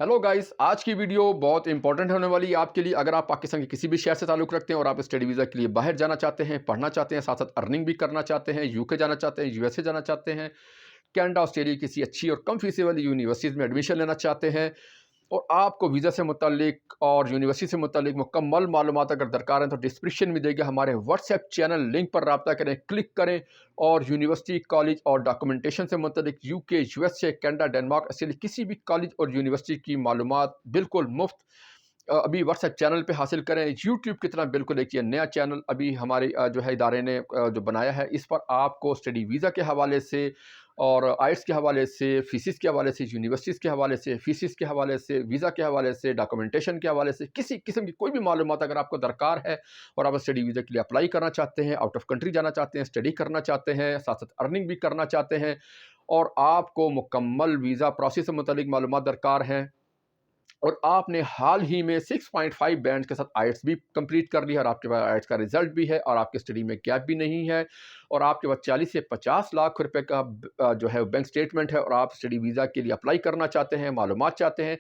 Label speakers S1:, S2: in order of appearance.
S1: Hello guys, आज की video बहुत इंपॉर्टेंट होने वाली है आपके लिए। अगर आप पाकिस्तान के किसी भी शहर से ताल्लुक़ रखते हैं और आप स्टडी वीज़ा के लिए बाहर जाना चाहते हैं, पढ़ना चाहते हैं, साथ-साथ अर्निंग भी करना चाहते हैं, यूके जाना चाहते हैं, यूएसए जाना चाहते हैं, कनाडा, ऑस्ट्रेलिया किसी अच्छी और कम फीस वाली यूनिवर्सिटीज़ में एडमिशन लेना चाहते हैं और आपको वीज़ा से मुतल्लिक और यूनिवर्सिटी से मुतल्लिक मुकम्मल मालूमात अगर दरकार हैं तो डिस्क्रिप्शन में देगा हमारे व्हाट्सएप चैनल लिंक पर राब्ता करें, क्लिक करें और यूनिवर्सिटी, कॉलेज और डॉक्यूमेंटेशन से मुतल्लिक UK, USA, Canada, Denmark, Australia किसी भी कॉलेज और यूनिवर्सिटी की मालूमात बिल्कुल मुफ्त अभी व्हाट्सएप चैनल पे हासिल करें। यूट्यूब की तरह बिल्कुल एक ये नया चैनल अभी हमारे जो है इदारे ने जो बनाया है, इस पर आपको स्टडी वीज़ा के हवाले से और आइट्स के हवाले से, फ़ीसिस के हवाले से, यूनिवर्सिटीज़ के हवाले से, फ़ीसिस के हवाले से, वीज़ा के हवाले से, डॉक्यूमेंटेशन के हवाले से, किसी किस्म की कोई भी मालूमात अगर आपको दरकार है और आप स्टडी वीज़ा के लिए अप्लाई करना चाहते हैं, आउट ऑफ कंट्री जाना चाहते हैं, स्टडी करना चाहते हैं, साथ-साथ अर्निंग भी करना चाहते हैं और आपको मुकम्मल वीज़ा प्रोसेस से मुतल्लिक मालूमात दरकार हैं और आपने हाल ही में 6.5 बैंड के साथ आइट्स भी कंप्लीट कर लिया और आपके पास आइट्स का रिजल्ट भी है और आपकी स्टडी में गैप भी नहीं है और आपके पास 40 से 50 लाख रुपए का जो है बैंक स्टेटमेंट है और आप स्टडी वीज़ा के लिए अप्लाई करना चाहते हैं, मालूमात चाहते हैं,